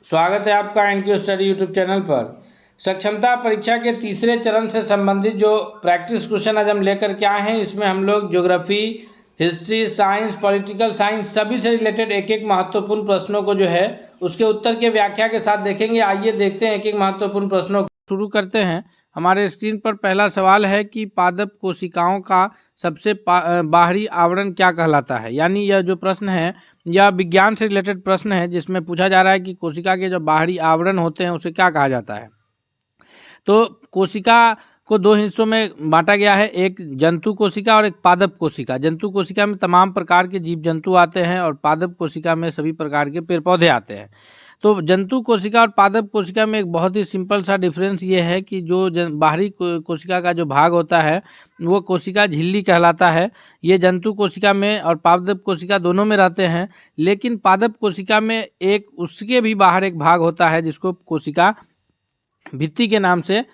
स्वागत है आपका एनक्यू स्टडी यूट्यूब चैनल पर। सक्षमता परीक्षा के तीसरे चरण से संबंधित जो प्रैक्टिस क्वेश्चन आज हम लेकर के आए हैं, इसमें हम लोग geography, history, science, political science सभी से रिलेटेड एक एक महत्वपूर्ण प्रश्नों को जो है उसके उत्तर के व्याख्या के साथ देखेंगे। आइए देखते हैं एक एक महत्वपूर्ण प्रश्नों को। शुरू करते हैं। हमारे स्क्रीन पर पहला सवाल है कि पादप कोशिकाओं का सबसे बाहरी आवरण क्या कहलाता है। यानी यह जो प्रश्न है यह विज्ञान से रिलेटेड प्रश्न है, जिसमें पूछा जा रहा है कि कोशिका के जो बाहरी आवरण होते हैं उसे क्या कहा जाता है। तो कोशिका को दो हिस्सों में बांटा गया है, एक जंतु कोशिका और एक पादप कोशिका। जंतु कोशिका में तमाम प्रकार के जीव जंतु आते हैं और पादप कोशिका में सभी प्रकार के पेड़ पौधे आते हैं। तो जंतु कोशिका और पादप कोशिका में एक बहुत ही सिंपल सा डिफरेंस ये है कि जो बाहरी कोशिका का जो भाग होता है वो कोशिका झिल्ली कहलाता है। ये जंतु कोशिका में और पादप कोशिका दोनों में रहते हैं, लेकिन पादप कोशिका में एक उसके भी बाहर एक भाग होता है जिसको कोशिका भित्ति के नाम से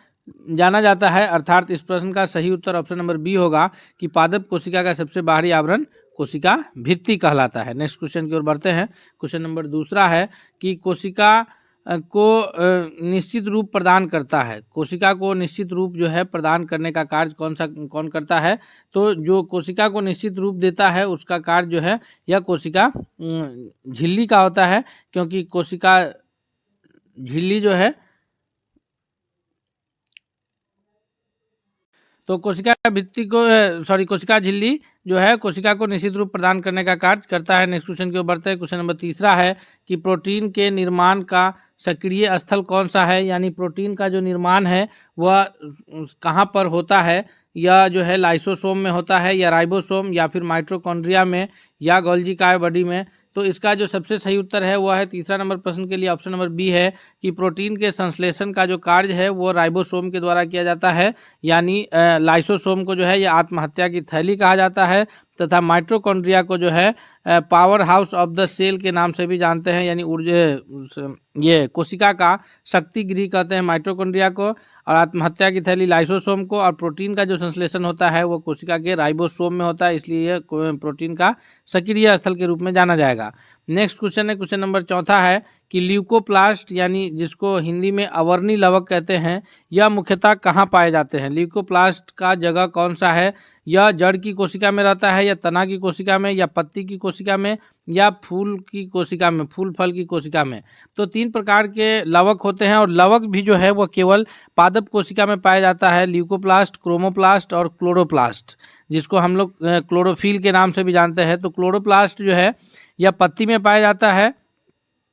जाना जाता है। अर्थात इस प्रश्न का सही उत्तर ऑप्शन नंबर बी होगा कि पादप कोशिका का सबसे बाहरी आवरण कोशिका भित्ति कहलाता है। नेक्स्ट क्वेश्चन की ओर बढ़ते हैं। क्वेश्चन नंबर दूसरा है कि कोशिका को निश्चित रूप प्रदान करता है। कोशिका को निश्चित रूप जो है प्रदान करने का कार्य कौन करता है। तो जो कोशिका को निश्चित रूप देता है उसका कार्य जो है यह कोशिका झिल्ली का होता है, क्योंकि कोशिका झिल्ली जो है तो कोशिका भित्ति को कोशिका झिल्ली जो है कोशिका को निश्चित रूप प्रदान करने का कार्य करता है। नेक्स्ट क्वेश्चन की ओर बढ़ते हैं। क्वेश्चन नंबर तीसरा है कि प्रोटीन के निर्माण का सक्रिय स्थल कौन सा है। यानी प्रोटीन का जो निर्माण है वह कहाँ पर होता है। यह जो है लाइसोसोम में होता है या राइबोसोम या फिर माइटोकॉन्ड्रिया में या गोल्गी काय बॉडी में। तो इसका जो सबसे सही उत्तर है वह है तीसरा नंबर प्रश्न के लिए ऑप्शन नंबर बी है कि प्रोटीन के संश्लेषण का जो कार्य है वो राइबोसोम के द्वारा किया जाता है। यानी लाइसोसोम को जो है यह आत्महत्या की थैली कहा जाता है तथा माइटोकॉन्ड्रिया को जो है powerhouse of the cell के नाम से भी जानते हैं। यानी ये कोशिका का शक्ति गृह कहते हैं माइटोकॉन्ड्रिया को, और आत्महत्या की थैली लाइसोसोम को, और प्रोटीन का जो संश्लेषण होता है वो कोशिका के राइबोसोम में होता है, इसलिए यह प्रोटीन का सक्रिय स्थल के रूप में जाना जाएगा। नेक्स्ट क्वेश्चन है, क्वेश्चन नंबर चौथा है कि ल्यूकोप्लास्ट यानी जिसको हिंदी में अवर्णी लवक कहते हैं, यह मुख्यतः कहाँ पाए जाते हैं। ल्यूकोप्लास्ट का जगह कौन सा है। यह जड़ की कोशिका में रहता है या तना की कोशिका में या पत्ती की कोशिका में या फूल की कोशिका में, फूल फल की कोशिका में। तो तीन प्रकार के लवक होते हैं और लवक भी जो है वो केवल पादप कोशिका में पाया जाता है। ल्यूकोप्लास्ट, क्रोमोप्लास्ट और क्लोरोप्लास्ट, जिसको हम लोग क्लोरोफिल के नाम से भी जानते हैं। तो क्लोरोप्लास्ट जो है यह पत्ती में पाया जाता है,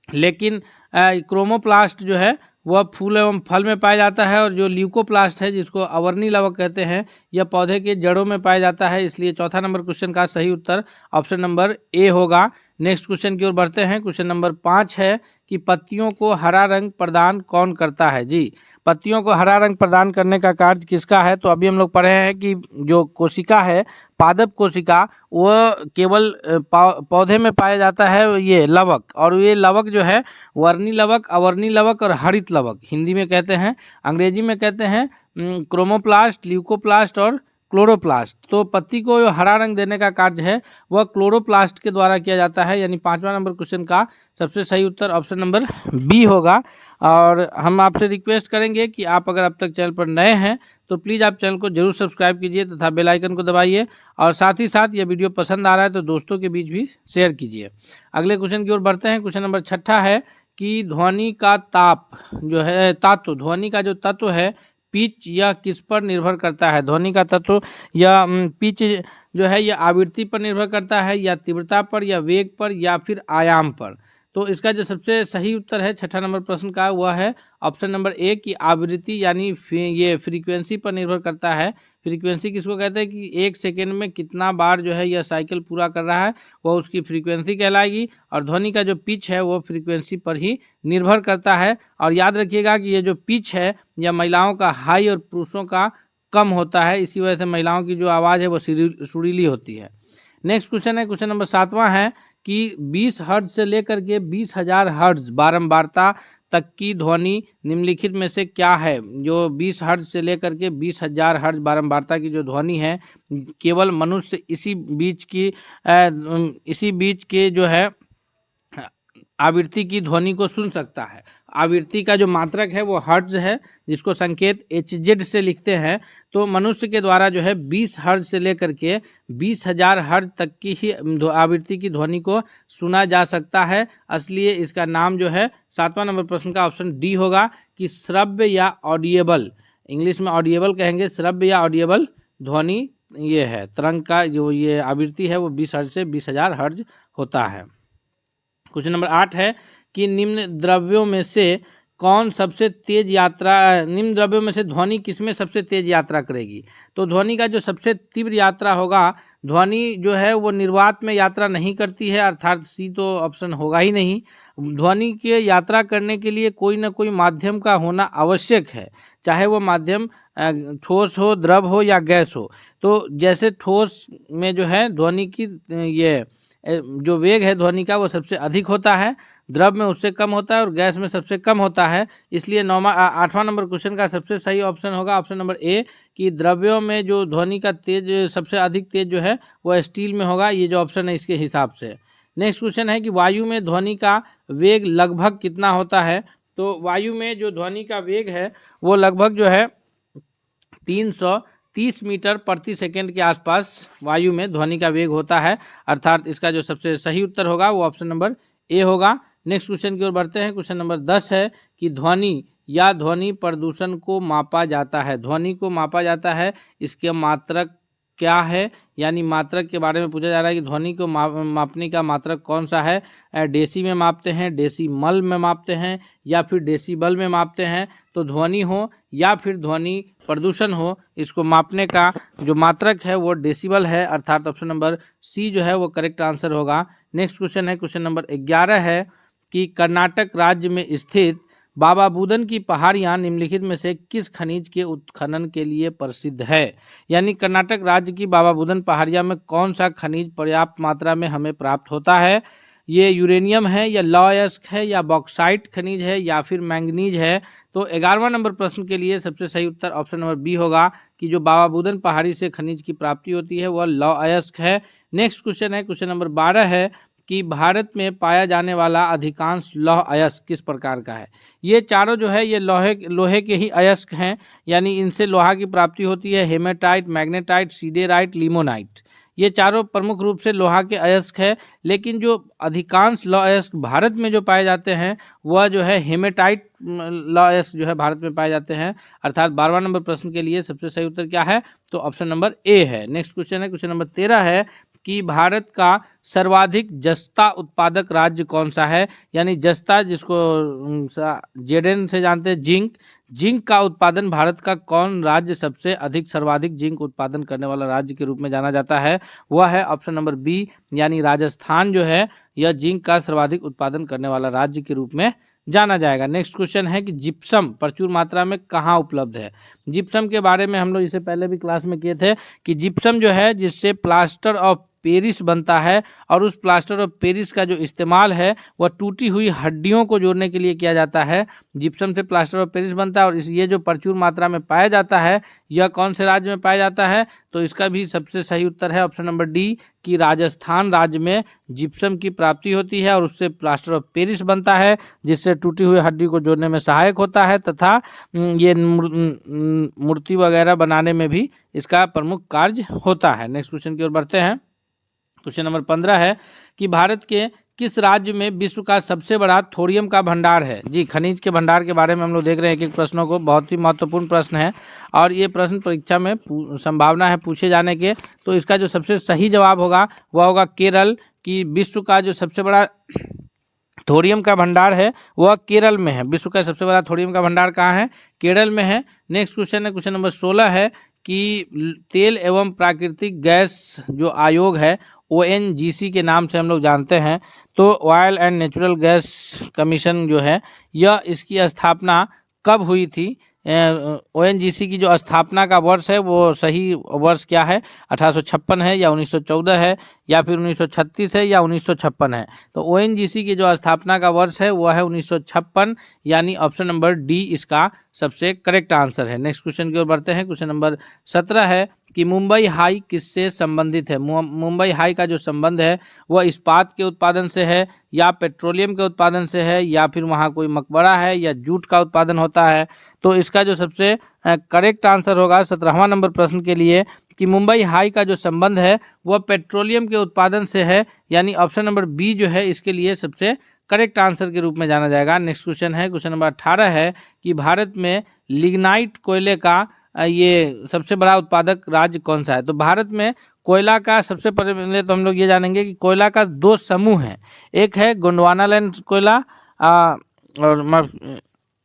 लेकिन क्रोमोप्लास्ट जो है वह फूल एवं फल में पाया जाता है, और जो ल्यूकोप्लास्ट है जिसको अवर्णी लवक कहते हैं यह पौधे के जड़ों में पाया जाता है। इसलिए चौथा नंबर क्वेश्चन का सही उत्तर ऑप्शन नंबर ए होगा। नेक्स्ट क्वेश्चन की ओर बढ़ते हैं। क्वेश्चन नंबर 5 है कि पत्तियों को हरा रंग प्रदान कौन करता है। जी, पत्तियों को हरा रंग प्रदान करने का कार्य किसका है। तो अभी हम लोग पढ़े हैं कि जो कोशिका है पादप कोशिका वह केवल पौधे में पाया जाता है ये लवक, और ये लवक जो है वर्णी लवक, अवर्णी लवक और हरित लवक हिंदी में कहते हैं। अंग्रेजी में कहते हैं क्रोमोप्लास्ट, ल्यूकोप्लास्ट और क्लोरोप्लास्ट। तो पत्ती को हरा रंग देने का कार्य है वह क्लोरोप्लास्ट के द्वारा किया जाता है। यानी पांचवा नंबर क्वेश्चन का सबसे सही उत्तर ऑप्शन नंबर बी होगा। और हम आपसे रिक्वेस्ट करेंगे कि आप अगर अब तक चैनल पर नए हैं तो प्लीज़ आप चैनल को जरूर सब्सक्राइब कीजिए तथा बेल आइकन को दबाइए, और साथ ही साथ ये वीडियो पसंद आ रहा है तो दोस्तों के बीच भी शेयर कीजिए। अगले क्वेश्चन की ओर बढ़ते हैं। क्वेश्चन नंबर 6 है कि ध्वनि का ताप जो है तत्व, ध्वनि का जो तत्व है पिच, यह किस पर निर्भर करता है। ध्वनि का तत्व या पिच जो है यह आवृत्ति पर निर्भर करता है या तीव्रता पर या वेग पर या फिर आयाम पर। तो इसका जो सबसे सही उत्तर है 6 नंबर प्रश्न का वह है ऑप्शन नंबर ए की आवृत्ति यानी ये फ्रीक्वेंसी पर निर्भर करता है। फ्रीक्वेंसी किसको कहते हैं कि एक सेकेंड में कितना बार जो है यह साइकिल पूरा कर रहा है वह उसकी फ्रीक्वेंसी कहलाएगी, और ध्वनि का जो पिच है वो फ्रीक्वेंसी पर ही निर्भर करता है। और याद रखिएगा कि ये जो पिच है यह महिलाओं का हाई और पुरुषों का कम होता है, इसी वजह से महिलाओं की जो आवाज़ है वो सुरीली होती है। नेक्स्ट क्वेश्चन है, क्वेश्चन नंबर 7वां है कि 20 हर्ट्ज से लेकर के 20,000 हर्ट्ज बारंबारता तक की ध्वनि निम्नलिखित में से क्या है। जो 20 हर्ट्ज से लेकर के 20,000 हर्ट्ज बारंबारता की जो ध्वनि है केवल मनुष्य इसी बीच के जो है आवृत्ति की ध्वनि को सुन सकता है। आवृत्ति का जो मात्रक है वो हर्ट्ज है, जिसको संकेत HZ से लिखते हैं। तो मनुष्य के द्वारा जो है 20 हर्ट्ज से लेकर के 20,000 हर्ट्ज तक की ही आवृत्ति की ध्वनि को सुना जा सकता है। इसलिए इसका नाम जो है 7वां नंबर प्रश्न का ऑप्शन डी होगा कि श्रव्य या ऑडिएबल, इंग्लिश में ऑडिएबल कहेंगे, श्रव्य या ऑडिएबल ध्वनि ये है। तरंग का जो ये आवृत्ति है वो 20 हर्ट्ज से 20,000 हर्ट्ज होता है। क्वेश्चन नंबर 8 है कि निम्न द्रव्यों में से कौन सबसे तेज यात्रा, निम्न द्रव्यों में से ध्वनि किसमें सबसे तेज यात्रा करेगी? तो ध्वनि का जो सबसे तीव्र यात्रा होगा, ध्वनि जो है वो निर्वात में यात्रा नहीं करती है, अर्थात सी तो ऑप्शन होगा ही नहीं। ध्वनि के यात्रा करने के लिए कोई ना कोई माध्यम का होना आवश्यक है, चाहे वो माध्यम ठोस हो, द्रव हो या गैस हो। तो जैसे ठोस में जो है ध्वनि की ये जो वेग है ध्वनि का वो सबसे अधिक होता है, द्रव में उससे कम होता है और गैस में सबसे कम होता है। इसलिए 8वां नंबर क्वेश्चन का सबसे सही ऑप्शन होगा ऑप्शन नंबर ए कि द्रव्यों में जो ध्वनि का तेज सबसे अधिक तेज जो है वो स्टील में होगा। ये जो ऑप्शन है इसके हिसाब से। नेक्स्ट क्वेश्चन है कि वायु में ध्वनि का वेग लगभग कितना होता है? तो वायु में जो ध्वनि का वेग है वो लगभग जो है 330 मीटर प्रति सेकंड के आसपास वायु में ध्वनि का वेग होता है, अर्थात इसका जो सबसे सही उत्तर होगा वो ऑप्शन नंबर ए होगा। नेक्स्ट क्वेश्चन की ओर बढ़ते हैं। क्वेश्चन नंबर 10 है कि ध्वनि या ध्वनि प्रदूषण को मापा जाता है। ध्वनि को मापा जाता है, इसके मात्रक क्या है? यानी मात्रक के बारे में पूछा जा रहा है कि ध्वनि को मापने का मात्रक कौन सा है? डेसी में मापते हैं, डेसीमल में मापते हैं या फिर डेसीबल में मापते हैं? तो ध्वनि हो या फिर ध्वनि प्रदूषण हो, इसको मापने का जो मात्रक है वो डेसिबल है, अर्थात ऑप्शन नंबर सी जो है वो करेक्ट आंसर होगा। नेक्स्ट क्वेश्चन है, क्वेश्चन नंबर 11 है कि कर्नाटक राज्य में स्थित बाबा बुदन की पहाड़ियाँ निम्नलिखित में से किस खनिज के उत्खनन के लिए प्रसिद्ध है? यानी कर्नाटक राज्य की बाबा बुदन पहाड़ियाँ में कौन सा खनिज पर्याप्त मात्रा में हमें प्राप्त होता है? ये यूरेनियम है या लॉयस्क है या बॉक्साइट खनिज है या फिर मैंगनीज है? तो 11वां नंबर प्रश्न के लिए सबसे सही उत्तर ऑप्शन नंबर बी होगा कि जो बाबा बुदन पहाड़ी से खनिज की प्राप्ति होती है वह लॉयस्क है। नेक्स्ट क्वेश्चन है, क्वेश्चन नंबर 12 है कि भारत में पाया जाने वाला अधिकांश लौह अयस्क किस प्रकार का है? ये चारों जो है ये लोहे के ही अयस्क हैं, यानी इनसे लोहा की प्राप्ति होती है। हेमेटाइट, मैग्नेटाइट, सीडेराइट, लिमोनाइट, ये चारों प्रमुख रूप से लोहा के अयस्क है। लेकिन जो अधिकांश लौह अयस्क भारत में जो पाए जाते हैं वह जो है हेमेटाइट लौह अयस्क जो है भारत में पाए जाते हैं, अर्थात 12वां नंबर प्रश्न के लिए सबसे सही उत्तर क्या है? तो ऑप्शन नंबर ए है। नेक्स्ट क्वेश्चन है, क्वेश्चन नंबर 13 है कि भारत का सर्वाधिक जस्ता उत्पादक राज्य कौन सा है? यानी जस्ता जिसको जेडेन से जानते हैं, जिंक का उत्पादन भारत का कौन राज्य सबसे अधिक सर्वाधिक जिंक उत्पादन करने वाला राज्य के रूप में जाना जाता है? वह है ऑप्शन नंबर बी, यानी राजस्थान जो है यह जिंक का सर्वाधिक उत्पादन करने वाला राज्य के रूप में जाना जाएगा। नेक्स्ट क्वेश्चन है कि जिप्सम प्रचुर मात्रा में कहाँ उपलब्ध है? जिप्सम के बारे में हम लोग इससे पहले भी क्लास में किए थे कि जिप्सम जो है जिससे प्लास्टर ऑफ पेरिस बनता है, और उस प्लास्टर ऑफ पेरिस का जो इस्तेमाल है वह टूटी हुई हड्डियों को जोड़ने के लिए किया जाता है। जिप्सम से प्लास्टर ऑफ पेरिस बनता है और ये जो प्रचुर मात्रा में पाया जाता है यह कौन से राज्य में पाया जाता है? तो इसका भी सबसे सही उत्तर है ऑप्शन नंबर डी कि राजस्थान राज्य में जिप्सम की प्राप्ति होती है और उससे प्लास्टर ऑफ पेरिस बनता है, जिससे टूटी हुई हड्डी को जोड़ने में सहायक होता है तथा ये मूर्ति वगैरह बनाने में भी इसका प्रमुख कार्य होता है। नेक्स्ट क्वेश्चन की ओर बढ़ते हैं। क्वेश्चन नंबर 15 है कि भारत के किस राज्य में विश्व का सबसे बड़ा थोरियम का भंडार है? जी, खनिज के भंडार के बारे में हम लोग देख रहे हैं एक एक प्रश्नों को, बहुत ही महत्वपूर्ण प्रश्न है और ये प्रश्न परीक्षा में संभावना है पूछे जाने के। तो इसका जो सबसे सही जवाब होगा वह होगा केरल, कि विश्व का जो सबसे बड़ा थोरियम का भंडार है वह केरल में है। विश्व का सबसे बड़ा थोरियम का भंडार कहाँ है? केरल में है। नेक्स्ट क्वेश्चन है, क्वेश्चन नंबर 16 है कि तेल एवं प्राकृतिक गैस जो आयोग है ONGC के नाम से हम लोग जानते हैं, तो oil and natural gas commission जो है यह इसकी स्थापना कब हुई थी? ONGC की जो स्थापना का वर्ष है वो सही वर्ष क्या है? 1856 है या 1914 है या फिर 1936 है या 1956 है? तो ONGC की जो स्थापना का वर्ष है वह है 1956, यानी ऑप्शन नंबर डी इसका सबसे करेक्ट आंसर है। नेक्स्ट क्वेश्चन की ओर बढ़ते हैं। क्वेश्चन नंबर 17 है कि मुंबई हाई किससे संबंधित है। मुंबई हाई का जो संबंध है वह इस्पात के उत्पादन से है, या पेट्रोलियम के उत्पादन से है, या फिर वहाँ कोई मकबरा है, या जूट का उत्पादन होता है। तो इसका जो सबसे करेक्ट आंसर होगा 17वां नंबर प्रश्न के लिए कि मुंबई हाई का जो संबंध है वह पेट्रोलियम के उत्पादन से है, यानी ऑप्शन नंबर बी जो है इसके लिए सबसे करेक्ट आंसर के रूप में जाना जाएगा। नेक्स्ट क्वेश्चन है, क्वेश्चन नंबर 18 है कि भारत में लिग्नाइट कोयले का ये सबसे बड़ा उत्पादक राज्य कौन सा है। तो भारत में कोयला का सबसे पहले तो हम लोग ये जानेंगे कि कोयला का दो समूह हैं, एक है गोंडवानालैंड कोयला और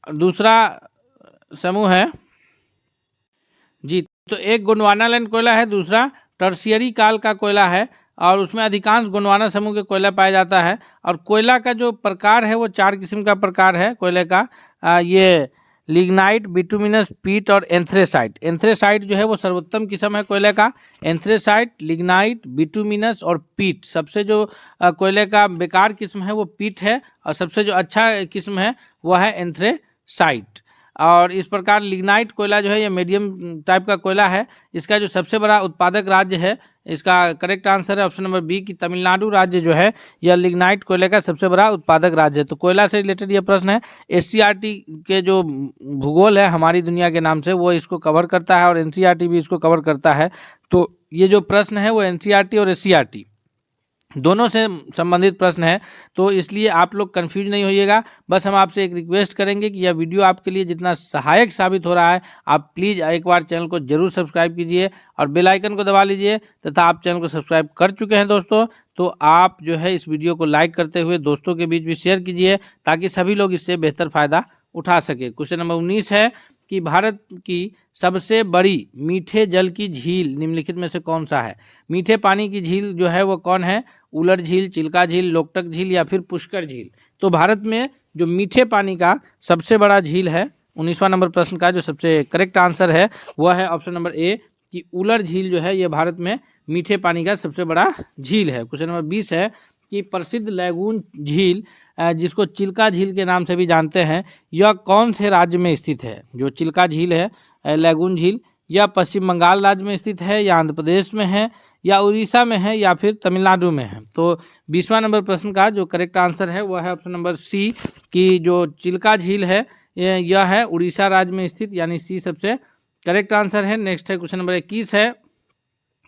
दूसरा समूह है जी, तो एक गोंडवानालैंड कोयला है, दूसरा टर्शियरी काल का कोयला है, और उसमें अधिकांश गोंडवाना समूह के कोयला पाया जाता है। और कोयला का जो प्रकार है वो 4 किस्म का प्रकार है कोयले का, ये लिग्नाइट, बिटुमिनस, पीट और एंथ्रेसाइट। एंथ्रेसाइट जो है वो सर्वोत्तम किस्म है कोयले का। एंथ्रेसाइट, लिग्नाइट, बिटुमिनस और पीट, सबसे जो कोयले का बेकार किस्म है वो पीट है, और सबसे जो अच्छा किस्म है वह है एंथ्रेसाइट। और इस प्रकार लिग्नाइट कोयला जो है ये मीडियम टाइप का कोयला है। इसका जो सबसे बड़ा उत्पादक राज्य है, इसका करेक्ट आंसर है ऑप्शन नंबर बी कि तमिलनाडु राज्य जो है यह लिग्नाइट कोयले का सबसे बड़ा उत्पादक राज्य है। तो कोयला से रिलेटेड ये प्रश्न है। एससीईआरटी के जो भूगोल है हमारी दुनिया के नाम से, वो इसको कवर करता है, और एनसीईआरटी भी इसको कवर करता है। तो ये जो प्रश्न है वो एनसीईआरटी और एससीईआरटी दोनों से संबंधित प्रश्न है, तो इसलिए आप लोग कंफ्यूज नहीं होइएगा। बस हम आपसे एक रिक्वेस्ट करेंगे कि यह वीडियो आपके लिए जितना सहायक साबित हो रहा है, आप प्लीज़ एक बार चैनल को जरूर सब्सक्राइब कीजिए और बेल आइकन को दबा लीजिए। तथा आप चैनल को सब्सक्राइब कर चुके हैं दोस्तों, तो आप जो है इस वीडियो को लाइक करते हुए दोस्तों के बीच भी शेयर कीजिए, ताकि सभी लोग इससे बेहतर फ़ायदा उठा सके। क्वेश्चन नंबर 19 है कि भारत की सबसे बड़ी मीठे जल की झील निम्नलिखित में से कौन सा है। मीठे पानी की झील जो है वो कौन है, उलर झील, चिल्का झील, लोकटक झील या फिर पुष्कर झील। तो भारत में जो मीठे पानी का सबसे बड़ा झील है, 19वां नंबर प्रश्न का जो सबसे करेक्ट आंसर है वह है ऑप्शन नंबर ए कि उलर झील जो है ये भारत में मीठे पानी का सबसे बड़ा झील है। क्वेश्चन नंबर 20 है कि प्रसिद्ध लैगून झील जिसको चिल्का झील के नाम से भी जानते हैं, यह कौन से राज्य में स्थित है। जो चिल्का झील है, लैगून झील, यह पश्चिम बंगाल राज्य में स्थित है, या आंध्र प्रदेश में है, या उड़ीसा में है, या फिर तमिलनाडु में है। तो 20वां नंबर प्रश्न का जो करेक्ट आंसर है वह है ऑप्शन नंबर सी कि जो चिल्का झील है यह है उड़ीसा राज्य में स्थित, यानी सी सबसे करेक्ट आंसर है। नेक्स्ट है क्वेश्चन नंबर 21 है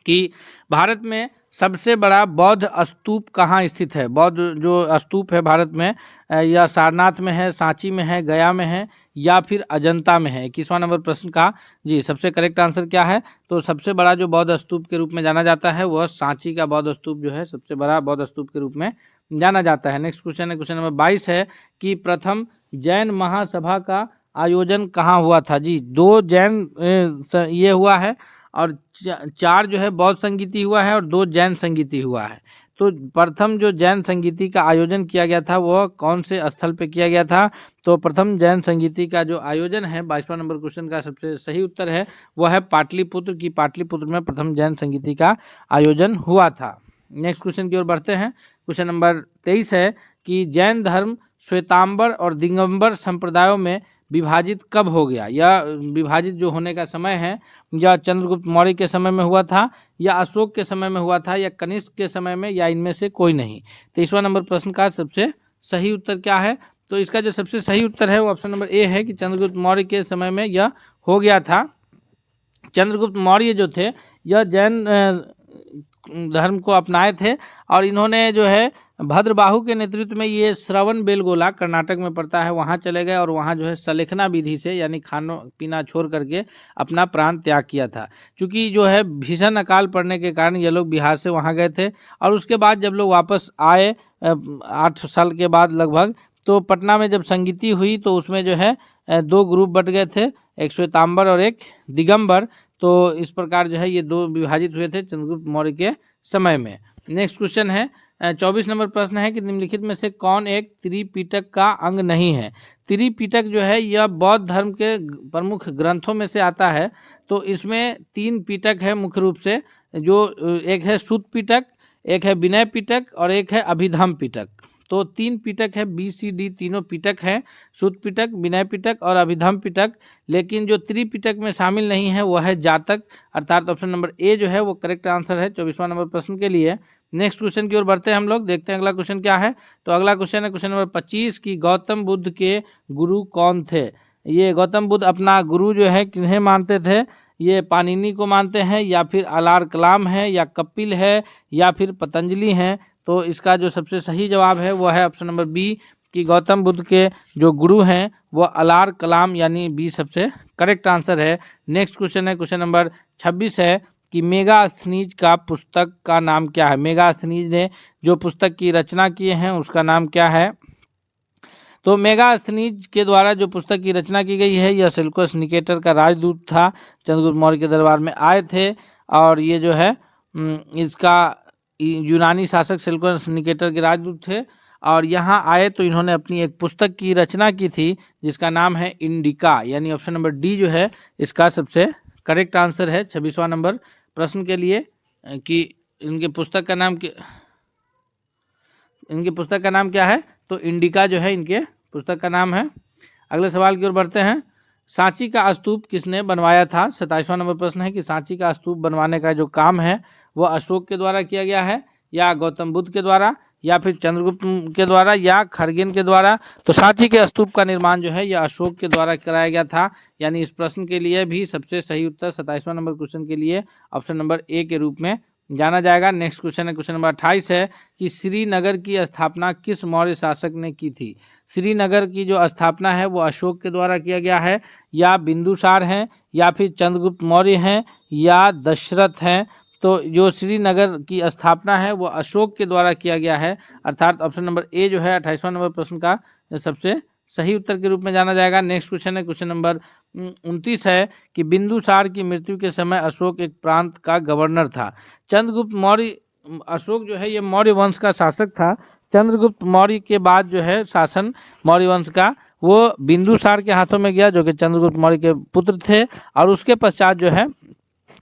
कि भारत में सबसे बड़ा बौद्ध स्तूप कहाँ स्थित है। बौद्ध जो स्तूप है भारत में, या सारनाथ में है, सांची में है, गया में है, या फिर अजंता में है। 21वां नंबर प्रश्न का जी सबसे करेक्ट आंसर क्या है। तो सबसे बड़ा जो बौद्ध स्तूप के रूप में जाना जाता है वह सांची का बौद्ध स्तूप जो है सबसे बड़ा बौद्ध स्तूप के रूप में जाना जाता है। नेक्स्ट क्वेश्चन है, क्वेश्चन नंबर 22 है कि प्रथम जैन महासभा का आयोजन कहाँ हुआ था। जी 2 जैन ये हुआ है, और 4 जो है बौद्ध संगीति हुआ है, और 2 जैन संगीति हुआ है। तो प्रथम जो जैन संगीति का आयोजन किया गया था वह कौन से स्थल पे किया गया था। तो प्रथम जैन संगीति का जो आयोजन है 22वां नंबर क्वेश्चन का सबसे सही उत्तर है वह है पाटलिपुत्र की पाटलिपुत्र में प्रथम जैन संगीति का आयोजन हुआ था। नेक्स्ट क्वेश्चन की ओर बढ़ते हैं। क्वेश्चन नंबर 23 है कि जैन धर्म श्वेतांबर और दिगंबर संप्रदायों में विभाजित कब हो गया। यह विभाजित जो होने का समय है, या चंद्रगुप्त मौर्य के समय में हुआ था, या अशोक के समय में हुआ था, या कनिष्क के समय में, या इनमें से कोई नहीं। 23वां नंबर प्रश्न का सबसे सही उत्तर क्या है। तो इसका जो सबसे सही उत्तर है वो ऑप्शन नंबर ए है कि चंद्रगुप्त मौर्य के समय में यह हो गया था। चंद्रगुप्त मौर्य जो थे यह जैन धर्म को अपनाए थे, और इन्होंने जो है भद्रबाहु के नेतृत्व में ये श्रवण बेलगोला कर्नाटक में पड़ता है वहाँ चले गए, और वहाँ जो है सलेखना विधि से यानी खाना पीना छोड़ करके अपना प्राण त्याग किया था। क्योंकि जो है भीषण अकाल पड़ने के कारण ये लोग बिहार से वहाँ गए थे, और उसके बाद जब लोग वापस आए 8 साल के बाद लगभग, तो पटना में जब संगीति हुई तो उसमें जो है 2 ग्रुप बट गए थे, एक श्वेतांबर और एक दिगंबर। तो इस प्रकार जो है ये 2 विभाजित हुए थे चंद्रगुप्त मौर्य के समय में। नेक्स्ट क्वेश्चन है 24 नंबर प्रश्न है कि निम्नलिखित में से कौन एक त्रिपिटक का अंग नहीं है। त्रिपिटक जो है यह बौद्ध धर्म के प्रमुख ग्रंथों में से आता है। तो इसमें 3 पिटक है मुख्य रूप से, जो एक है सुत्त पिटक, एक है विनय पिटक और एक है अभिधम पिटक। तो 3 पिटक है, बी सी डी तीनों पिटक हैं, शुद्ध पिटक, विनय पिटक और अभिधम पिटक। लेकिन जो त्रिपिटक में शामिल नहीं है वह है जातक, अर्थात ऑप्शन नंबर ए जो है वो करेक्ट आंसर है 24वां नंबर प्रश्न के लिए। नेक्स्ट क्वेश्चन की ओर बढ़ते हैं हम लोग, देखते हैं अगला क्वेश्चन क्या है। तो अगला क्वेश्चन है क्वेश्चन नंबर 25 की गौतम बुद्ध के गुरु कौन थे। ये गौतम बुद्ध अपना गुरु जो है किन्हें मानते थे, ये पाणिनि को मानते हैं या फिर अलार कलाम है या कपिल है या फिर पतंजलि हैं। तो इसका जो सबसे सही जवाब है वो है ऑप्शन नंबर बी कि गौतम बुद्ध के जो गुरु हैं वो अलार कलाम, यानी बी सबसे करेक्ट आंसर है। नेक्स्ट क्वेश्चन है क्वेश्चन नंबर 26 है कि मेगास्थनीज का पुस्तक का नाम क्या है। मेगास्थनीज ने जो पुस्तक की रचना किए हैं उसका नाम क्या है। तो मेगास्थनीज के द्वारा जो पुस्तक की रचना की गई है यह सेल्यूकस निकेटर का राजदूत था, चंद्रगुप्त मौर्य के दरबार में आए थे और ये जो है इसका यूनानी शासक सेल्यूकस निकेटर के राजदूत थे और यहाँ आए तो इन्होंने अपनी एक पुस्तक की रचना की थी जिसका नाम है इंडिका, यानी ऑप्शन नंबर डी जो है इसका सबसे करेक्ट आंसर है 26वां नंबर प्रश्न के लिए कि इनके पुस्तक का नाम क्या है। तो इंडिका जो है इनके पुस्तक का नाम है। अगले सवाल की ओर बढ़ते हैं। सांची का स्तूप किसने बनवाया था। 27वां नंबर प्रश्न है कि सांची का स्तूप बनवाने का जो काम है वह अशोक के द्वारा किया गया है या गौतम बुद्ध के द्वारा या फिर चंद्रगुप्त के द्वारा या खरगेन के द्वारा। तो सांची के स्तूप का निर्माण जो है यह अशोक के द्वारा कराया गया था, यानी इस प्रश्न के लिए भी सबसे सही उत्तर 27वां नंबर क्वेश्चन के लिए ऑप्शन नंबर ए के रूप में जाना जाएगा। नेक्स्ट क्वेश्चन है क्वेश्चन नंबर 28 है कि श्रीनगर की स्थापना किस मौर्य शासक ने की थी। श्रीनगर की जो स्थापना है वो अशोक के द्वारा किया गया है या बिंदुसार हैं या फिर चंद्रगुप्त मौर्य हैं या दशरथ हैं। तो जो श्रीनगर की स्थापना है वो अशोक के द्वारा किया गया है, अर्थात ऑप्शन नंबर ए जो है 28वां नंबर प्रश्न का सबसे सही उत्तर के रूप में जाना जाएगा। नेक्स्ट क्वेश्चन है क्वेश्चन नंबर 29 है कि बिंदुसार की मृत्यु के समय अशोक एक प्रांत का गवर्नर था। चंद्रगुप्त मौर्य, अशोक जो है ये मौर्य वंश का शासक था। चंद्रगुप्त मौर्य के बाद जो है शासन मौर्य वंश का वो बिंदुसार के हाथों में गया जो कि चंद्रगुप्त मौर्य के पुत्र थे और उसके पश्चात जो है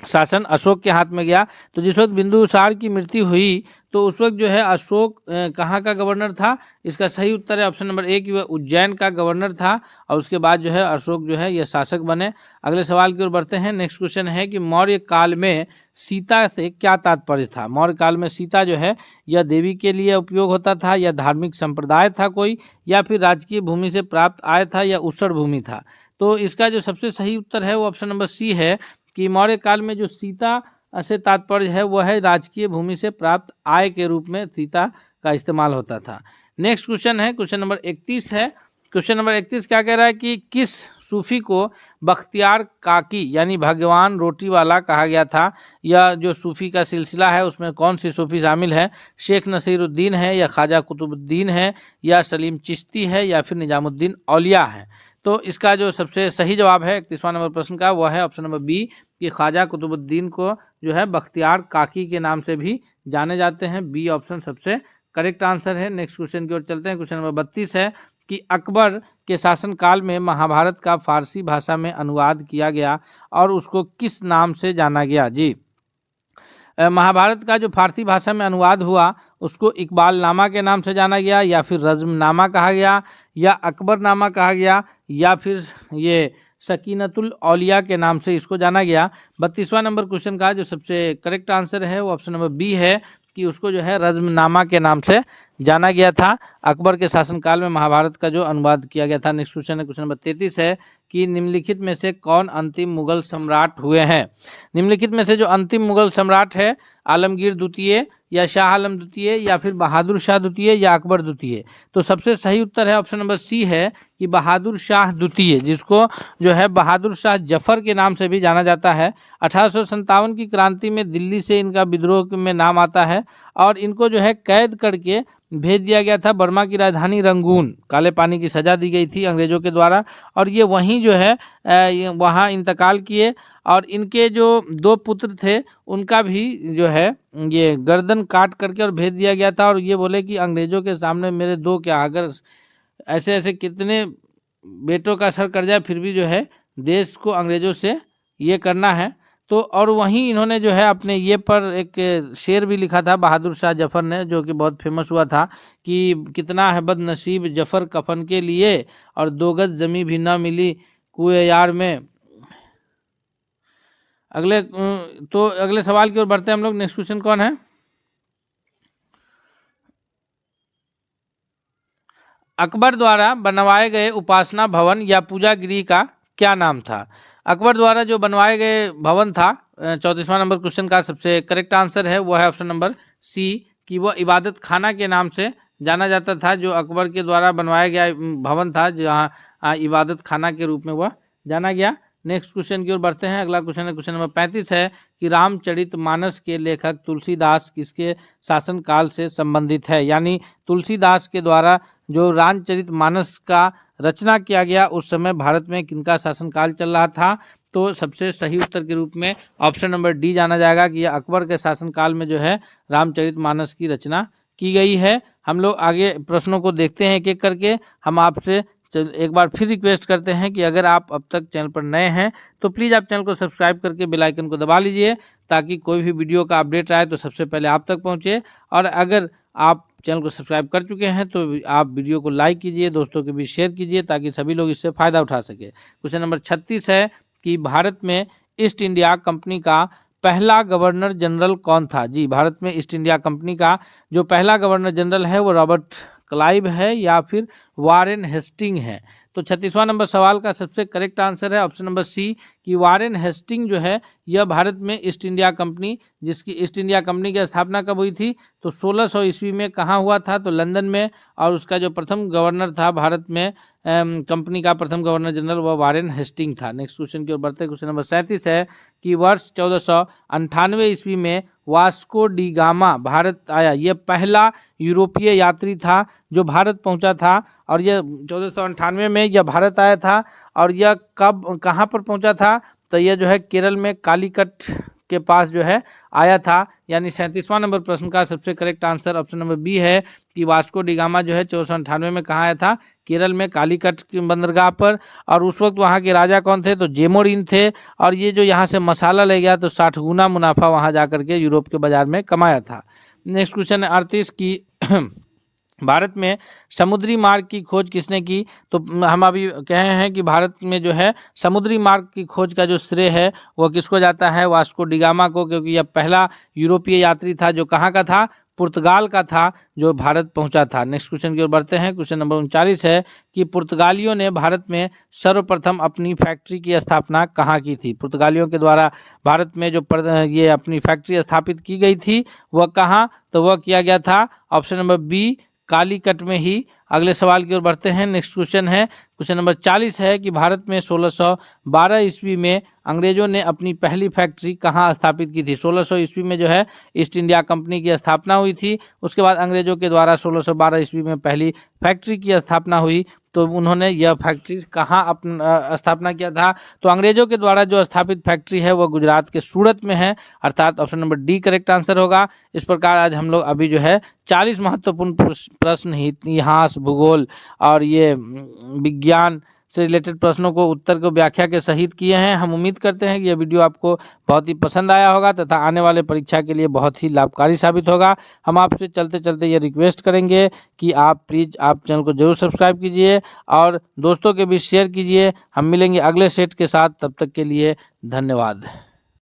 शासन अशोक के हाथ में गया। तो जिस वक्त बिंदुसार की मृत्यु हुई तो उस वक्त जो है अशोक कहाँ का गवर्नर था। इसका सही उत्तर है ऑप्शन नंबर ए कि वह उज्जैन का गवर्नर था और उसके बाद जो है अशोक जो है यह शासक बने। अगले सवाल की ओर बढ़ते हैं। नेक्स्ट क्वेश्चन है कि मौर्य काल में सीता से क्या तात्पर्य था। मौर्य काल में सीता जो है यह देवी के लिए उपयोग होता था या धार्मिक संप्रदाय था कोई या फिर राजकीय भूमि से प्राप्त आय था या ऊसर भूमि था। तो इसका जो सबसे सही उत्तर है वो ऑप्शन नंबर सी है कि मौर्य काल में जो सीता से तात्पर्य है वह है राजकीय भूमि से प्राप्त आय के रूप में सीता का इस्तेमाल होता था। नेक्स्ट क्वेश्चन है क्वेश्चन नंबर 31 है। क्वेश्चन नंबर 31 क्या कह रहा है कि किस सूफी को बख्तियार काकी यानी भगवान रोटी वाला कहा गया था। यह जो सूफी का सिलसिला है उसमें कौन सी सूफी शामिल है। शेख नसीरुद्दीन है या ख्वाजा कुतुबुद्दीन है या सलीम चिश्ती है या फिर निजामुद्दीन औलिया है। तो इसका जो सबसे सही जवाब है 31वां नंबर प्रश्न का वह है ऑप्शन नंबर बी कि ख्वाजा कुतुबुद्दीन को जो है बख्तियार काकी के नाम से भी जाने जाते हैं। बी ऑप्शन सबसे करेक्ट आंसर है। नेक्स्ट क्वेश्चन की ओर चलते हैं। क्वेश्चन नंबर 32 है कि अकबर के शासनकाल में महाभारत का फारसी भाषा में अनुवाद किया गया और उसको किस नाम से जाना गया। जी, महाभारत का जो फारसी भाषा में अनुवाद हुआ उसको इकबाल नामा के नाम से जाना गया या फिर रज़्मनामा कहा गया या अकबरनामा कहा गया या फिर ये सकीनतुल औलिया के नाम से इसको जाना गया। 32वां नंबर क्वेश्चन का जो सबसे करेक्ट आंसर है वो ऑप्शन नंबर बी है कि उसको जो है रज़्मनामा के नाम से जाना गया था। अकबर के शासनकाल में महाभारत का जो अनुवाद किया गया था। नेक्स्ट क्वेश्चन है क्वेश्चन नंबर 33 है कि निम्नलिखित में से कौन अंतिम मुगल सम्राट हुए हैं। निम्नलिखित में से जो अंतिम मुगल सम्राट है आलमगीर द्वितीय या शाह आलम द्वितीय या फिर बहादुर शाह द्वितीय या अकबर द्वितीय। तो सबसे सही उत्तर है ऑप्शन नंबर सी है कि बहादुर शाह द्वितीय, जिसको जो है बहादुर शाह जफर के नाम से भी जाना जाता है। 1857 की क्रांति में दिल्ली से इनका विद्रोह में नाम आता है और इनको जो है कैद करके भेज दिया गया था बर्मा की राजधानी रंगून। काले पानी की सज़ा दी गई थी अंग्रेज़ों के द्वारा और ये वहीं जो है वहाँ इंतकाल किए और इनके जो 2 पुत्र थे उनका भी जो है ये गर्दन काट करके और भेज दिया गया था और ये बोले कि अंग्रेज़ों के सामने मेरे 2 क्या, अगर ऐसे ऐसे कितने बेटों का सर कट जाए फिर भी जो है देश को अंग्रेज़ों से ये करना है। तो और वहीं इन्होंने जो है अपने ये पर एक शेर भी लिखा था बहादुर शाह जफर ने, जो कि बहुत फेमस हुआ था कि कितना है बदनसीब जफर कफन के लिए, और 2 गज जमी भी ना मिली कुए यार में। तो अगले सवाल की ओर बढ़ते हैं हम लोग। नेक्स्ट क्वेश्चन कौन है? अकबर द्वारा बनवाए गए उपासना भवन या पूजा गृह का क्या नाम था? अकबर द्वारा जो बनवाए गए भवन था, 34वां नंबर क्वेश्चन का सबसे करेक्ट आंसर है वो है ऑप्शन नंबर सी, कि वह इबादत खाना के नाम से जाना जाता था। जो अकबर के द्वारा बनवाया गया भवन था, जहाँ इबादत खाना के रूप में वह जाना गया। नेक्स्ट क्वेश्चन की ओर बढ़ते हैं। अगला क्वेश्चन है क्वेश्चन नंबर 35 है कि रामचरितमानस के लेखक तुलसीदास किसके शासनकाल से संबंधित है? यानी तुलसीदास के द्वारा जो रामचरितमानस का रचना किया गया उस समय भारत में किनका शासनकाल चल रहा था? तो सबसे सही उत्तर के रूप में ऑप्शन नंबर डी जाना जाएगा कि यह अकबर के शासनकाल में जो है रामचरितमानस की रचना की गई है। हम लोग आगे प्रश्नों को देखते हैं एक एक करके। हम आपसे एक बार फिर रिक्वेस्ट करते हैं कि अगर आप अब तक चैनल पर नए हैं तो प्लीज़ आप चैनल को सब्सक्राइब करके बेल आइकन को दबा लीजिए, ताकि कोई भी वीडियो का अपडेट आए तो सबसे पहले आप तक पहुंचे। और अगर आप चैनल को सब्सक्राइब कर चुके हैं तो आप वीडियो को लाइक कीजिए, दोस्तों के बीच शेयर कीजिए, ताकि सभी लोग इससे फ़ायदा उठा सके। क्वेश्चन नंबर 36 है कि भारत में ईस्ट इंडिया कंपनी का पहला गवर्नर जनरल कौन था? जी, भारत में ईस्ट इंडिया कंपनी का जो पहला गवर्नर जनरल है वो रॉबर्ट क्लाइव है या फिर वारेन हेस्टिंग है। तो 36वां नंबर सवाल का सबसे करेक्ट आंसर है ऑप्शन नंबर सी, कि वारेन हेस्टिंग जो है यह भारत में ईस्ट इंडिया कंपनी, जिसकी ईस्ट इंडिया कंपनी की स्थापना कब हुई थी? तो 1600 ईस्वी में। कहाँ हुआ था? तो लंदन में। और उसका जो प्रथम गवर्नर था भारत में कंपनी का प्रथम गवर्नर जनरल वह वारेन हेस्टिंग था। नेक्स्ट क्वेश्चन की ओर बढ़ते हैं। क्वेश्चन नंबर 37 है कि वर्ष 1498 ईस्वी में वास्को डी गामा भारत आया। यह पहला यूरोपीय यात्री था जो भारत पहुंचा था, और यह 1498 में यह भारत आया था। और यह कब कहाँ पर पहुंचा था? तो यह जो है केरल में कालीकट के पास जो है आया था। यानी 37वां नंबर प्रश्न का सबसे correct answer option number B है कि वास्को डी गामा जो है 1498 में कहाँ आया था? केरल में कालीकट की बंदरगाह पर। और उस वक्त वहाँ के राजा कौन थे? तो जेमोरिन थे। और ये जो यहाँ से मसाला ले गया तो 60 गुना मुनाफा वहाँ जा करके यूरोप के बाजार में कमाया था। नेक्स्ट क्वेश्चन है 38 की भारत में समुद्री मार्ग की खोज किसने की? तो हम अभी कहे हैं कि भारत में जो है समुद्री मार्ग की खोज का जो श्रेय है वह किसको जाता है? वास्को डी गामा को, क्योंकि यह पहला यूरोपीय यात्री था जो कहाँ का था? पुर्तगाल का था, जो भारत पहुंचा था। नेक्स्ट क्वेश्चन की ओर बढ़ते हैं। क्वेश्चन नंबर 39 है कि पुर्तगालियों ने भारत में सर्वप्रथम अपनी फैक्ट्री की स्थापना कहाँ की थी? पुर्तगालियों के द्वारा भारत में जो ये अपनी फैक्ट्री स्थापित की गई थी वह कहाँ? तो वह किया गया था ऑप्शन नंबर बी, कालीकट में ही। अगले सवाल की ओर बढ़ते हैं। नेक्स्ट क्वेश्चन है क्वेश्चन नंबर 40 है कि भारत में 1612 ईस्वी में अंग्रेजों ने अपनी पहली फैक्ट्री कहाँ स्थापित की थी? 1600 ईस्वी में जो है ईस्ट इंडिया कंपनी की स्थापना हुई थी। उसके बाद अंग्रेजों के द्वारा 1612 ईस्वी में पहली फैक्ट्री की स्थापना हुई। तो उन्होंने यह फैक्ट्री कहाँ स्थापना किया था? तो अंग्रेजों के द्वारा जो स्थापित फैक्ट्री है वह गुजरात के सूरत में है, अर्थात option number D correct answer होगा। इस प्रकार आज हम लोग अभी जो है 40 महत्वपूर्ण प्रश्न, इतिहास, भूगोल और ये विज्ञान से रिलेटेड प्रश्नों को उत्तर को व्याख्या के सहित किए हैं। हम उम्मीद करते हैं कि यह वीडियो आपको बहुत ही पसंद आया होगा तथा आने वाले परीक्षा के लिए बहुत ही लाभकारी साबित होगा। हम आपसे चलते चलते ये रिक्वेस्ट करेंगे कि आप प्लीज़ आप चैनल को जरूर सब्सक्राइब कीजिए और दोस्तों के बीच शेयर कीजिए। हम मिलेंगे अगले सेट के साथ, तब तक के लिए धन्यवाद।